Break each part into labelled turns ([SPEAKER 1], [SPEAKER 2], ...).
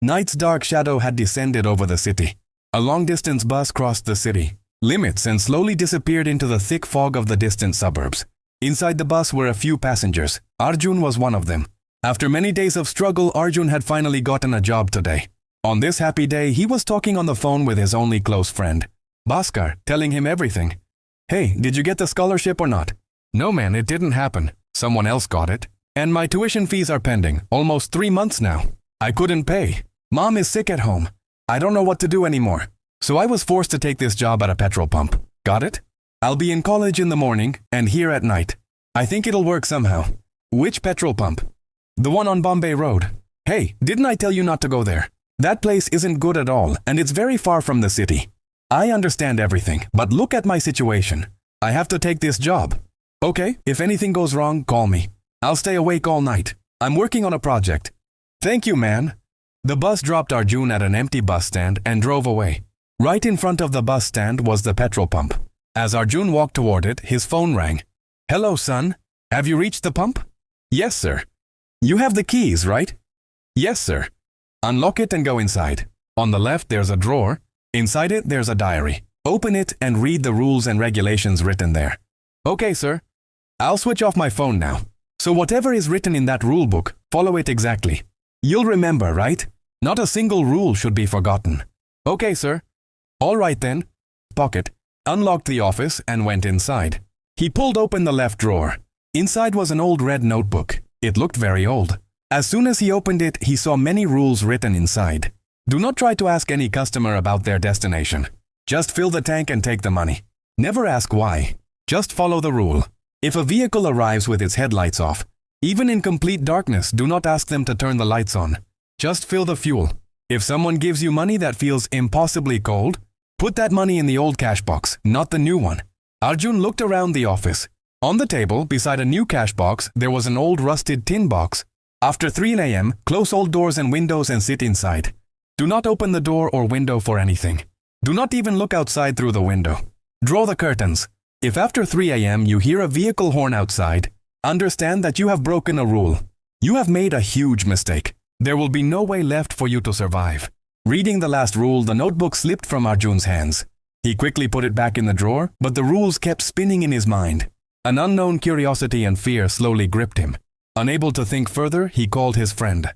[SPEAKER 1] Night's dark shadow had descended over the city. A long-distance bus crossed the city limits and slowly disappeared into the thick fog of the distant suburbs. Inside the bus were a few passengers. Arjun was one of them. After many days of struggle, Arjun had finally gotten a job today. On this happy day, he was talking on the phone with his only close friend, Bhaskar, telling him everything. "Hey, did you get the scholarship or not?" "No man, it didn't happen. Someone else got it. And my tuition fees are pending, almost 3 months now. I couldn't pay. Mom is sick at home. I don't know what to do anymore. So I was forced to take this job at a petrol pump. Got it? I'll be in college in the morning and here at night. I think it'll work somehow." "Which petrol pump?" "The one on Bombay Road." "Hey, didn't I tell you not to go there? That place isn't good at all and it's very far from the city." "I understand everything, but look at my situation. I have to take this job." "Okay, if anything goes wrong, call me. I'll stay awake all night. I'm working on a project." "Thank you, man." The bus dropped Arjun at an empty bus stand and drove away. Right in front of the bus stand was the petrol pump. As Arjun walked toward it, his phone rang. "Hello, son. Have you reached the pump?" "Yes, sir." "You have the keys, right?" "Yes, sir." "Unlock it and go inside. On the left, there's a drawer. Inside it, there's a diary. Open it and read the rules and regulations written there." "Okay, sir." "I'll switch off my phone now. So whatever is written in that rule book, follow it exactly. You'll remember, right? Not a single rule should be forgotten." "Okay, sir." "All right then." Pocket unlocked the office and went inside. He pulled open the left drawer. Inside was an old red notebook. It looked very old. As soon as he opened it, he saw many rules written inside. Do not try to ask any customer about their destination. Just fill the tank and take the money. Never ask why. Just follow the rule. If a vehicle arrives with its headlights off, even in complete darkness, do not ask them to turn the lights on. Just fill the fuel. If someone gives you money that feels impossibly cold, put that money in the old cash box, not the new one. Arjun looked around the office. On the table, beside a new cash box, there was an old rusted tin box. After 3 a.m., close all doors and windows and sit inside. Do not open the door or window for anything. Do not even look outside through the window. Draw the curtains. If after 3 a.m. you hear a vehicle horn outside, understand that you have broken a rule. You have made a huge mistake. There will be no way left for you to survive. Reading the last rule, the notebook slipped from Arjun's hands. He quickly put it back in the drawer, but the rules kept spinning in his mind. An unknown curiosity and fear slowly gripped him. Unable to think further, he called his friend.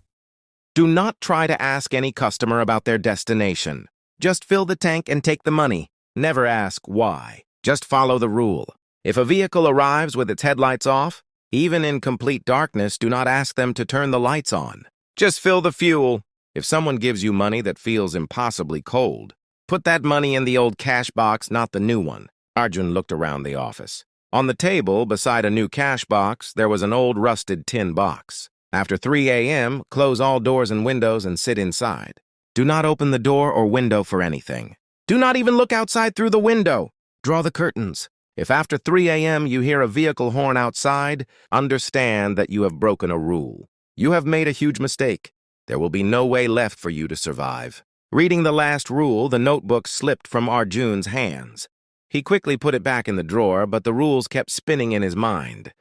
[SPEAKER 2] Do not try to ask any customer about their destination. Just fill the tank and take the money. Never ask why. Just follow the rule. If a vehicle arrives with its headlights off, even in complete darkness, do not ask them to turn the lights on. Just fill the fuel. If someone gives you money that feels impossibly cold, put that money in the old cash box, not the new one. Arjun looked around the office. On the table, beside a new cash box, there was an old rusted tin box. After 3 a.m., close all doors and windows and sit inside. Do not open the door or window for anything. Do not even look outside through the window. Draw the curtains. If after 3 a.m. you hear a vehicle horn outside, understand that you have broken a rule. You have made a huge mistake. There will be no way left for you to survive. Reading the last rule, the notebook slipped from Arjun's hands. He quickly put it back in the drawer, but the rules kept spinning in his mind.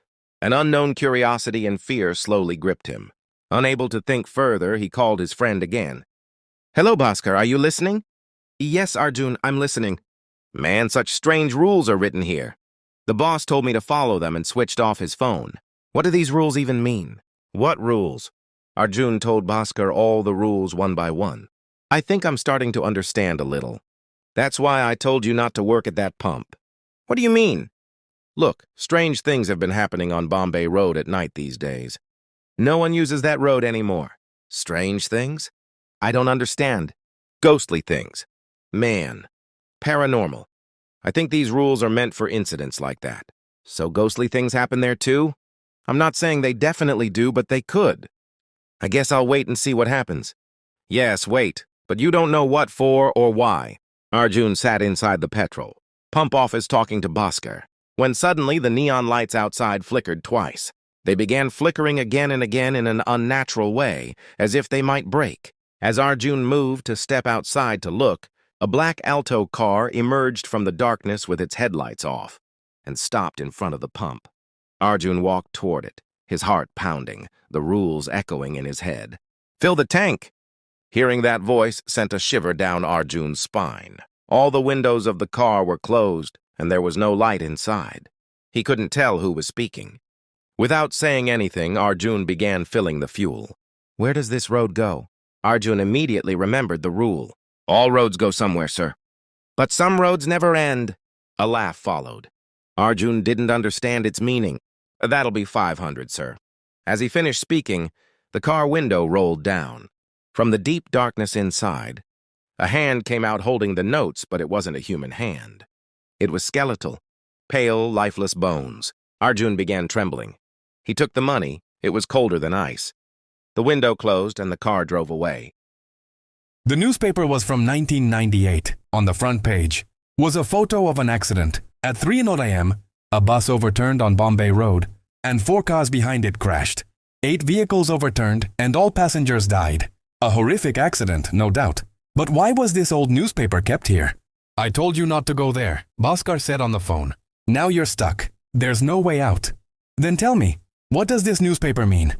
[SPEAKER 2] An unknown curiosity and fear slowly gripped him. Unable to think further, he called his friend again. "Hello, Bhaskar, are you listening?" "Yes, Arjun, I'm listening." "Man, such strange rules are written here. The boss told me to follow them and switched off his phone. What do these rules even mean?" "What rules?" Arjun told Bhaskar all the rules one by one. "I think I'm starting to understand a little. That's why I told you not to work at that pump." "What do you mean?" "Look, strange things have been happening on Bombay Road at night these days. No one uses that road anymore." "Strange things?" "I don't understand." "Ghostly things. Man. Paranormal. I think these rules are meant for incidents like that." "So ghostly things happen there too?" "I'm not saying they definitely do, but they could." "I guess I'll wait and see what happens." "Yes, wait, but you don't know what for or why." Arjun sat inside the petrol pump office talking to Bhaskar, when suddenly the neon lights outside flickered twice. They began flickering again and again in an unnatural way, as if they might break. As Arjun moved to step outside to look, a black Alto car emerged from the darkness with its headlights off and stopped in front of the pump. Arjun walked toward it, his heart pounding, the rules echoing in his head. "Fill the tank." Hearing that voice sent a shiver down Arjun's spine. All the windows of the car were closed, and there was no light inside. He couldn't tell who was speaking. Without saying anything, Arjun began filling the fuel. "Where does this road go?" Arjun immediately remembered the rule. "All roads go somewhere, sir." "But some roads never end." A laugh followed. Arjun didn't understand its meaning. "That'll be 500, sir." As he finished speaking, the car window rolled down. From the deep darkness inside, a hand came out holding the notes, but it wasn't a human hand. It was skeletal, pale, lifeless bones. Arjun began trembling. He took the money. It was colder than ice. The window closed and the car drove away.
[SPEAKER 1] The newspaper was from 1998. On the front page was a photo of an accident. At 3:00 a.m., a bus overturned on Bombay Road, and 4 cars behind it crashed. 8 vehicles overturned, and all passengers died. A horrific accident, no doubt. But why was this old newspaper kept here? "I told you not to go there," Bhaskar said on the phone. "Now you're stuck. There's no way out." "Then tell me, what does this newspaper mean?"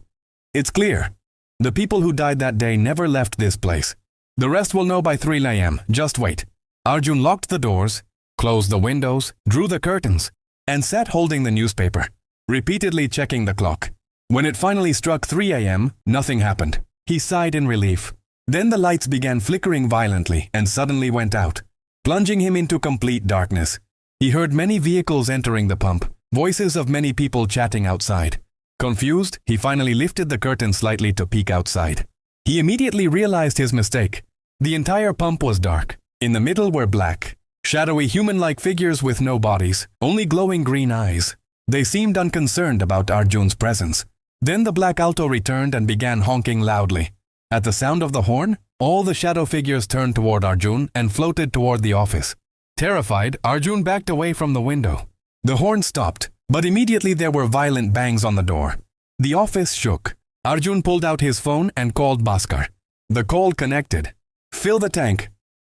[SPEAKER 1] "It's clear. The people who died that day never left this place. The rest will know by 3 a.m. Just wait." Arjun locked the doors, closed the windows, drew the curtains, and sat holding the newspaper, repeatedly checking the clock. When it finally struck 3 a.m., nothing happened. He sighed in relief. Then the lights began flickering violently and suddenly went out, plunging him into complete darkness. He heard many vehicles entering the pump, voices of many people chatting outside. Confused, he finally lifted the curtain slightly to peek outside. He immediately realized his mistake. The entire pump was dark. In the middle were black, shadowy human-like figures with no bodies, only glowing green eyes. They seemed unconcerned about Arjun's presence. Then the black alto returned and began honking loudly. At the sound of the horn, all the shadow figures turned toward Arjun and floated toward the office. Terrified, Arjun backed away from the window. The horn stopped, but immediately there were violent bangs on the door. The office shook. Arjun pulled out his phone and called Bhaskar. The call connected. "Fill the tank."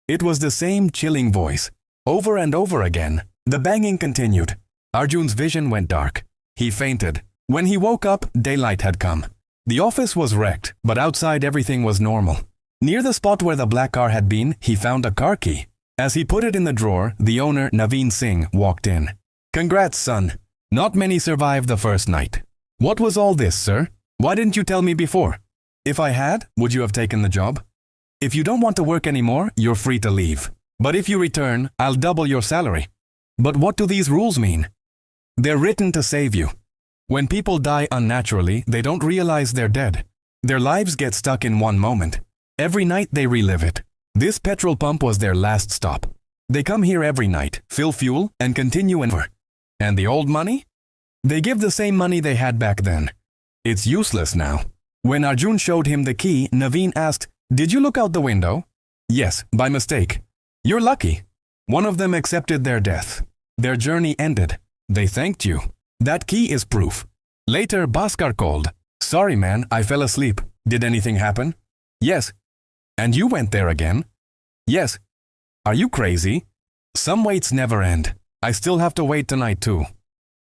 [SPEAKER 1] It was the same chilling voice. Over and over again, the banging continued. Arjun's vision went dark. He fainted. When he woke up, daylight had come. The office was wrecked, but outside everything was normal. Near the spot where the black car had been, he found a car key. As he put it in the drawer, the owner, Naveen Singh, walked in. "Congrats, son. Not many survived the first night." "What was all this, sir? Why didn't you tell me before?" "If I had, would you have taken the job?" "If you don't want to work anymore, you're free to leave. But if you return, I'll double your salary." "But what do these rules mean?" "They're written to save you. When people die unnaturally, they don't realize they're dead. Their lives get stuck in one moment. Every night they relive it. This petrol pump was their last stop. They come here every night, fill fuel, and continue over. And the old money? They give the same money they had back then. It's useless now." When Arjun showed him the key, Naveen asked, "Did you look out the window?" "Yes, by mistake." "You're lucky." One of them accepted their death. Their journey ended. They thanked you. That key is proof. Later, Bhaskar called. "Sorry, man, I fell asleep. Did anything happen?" "Yes." "And you went there again?" "Yes." "Are you crazy?" "Some waits never end. I still have to wait tonight too."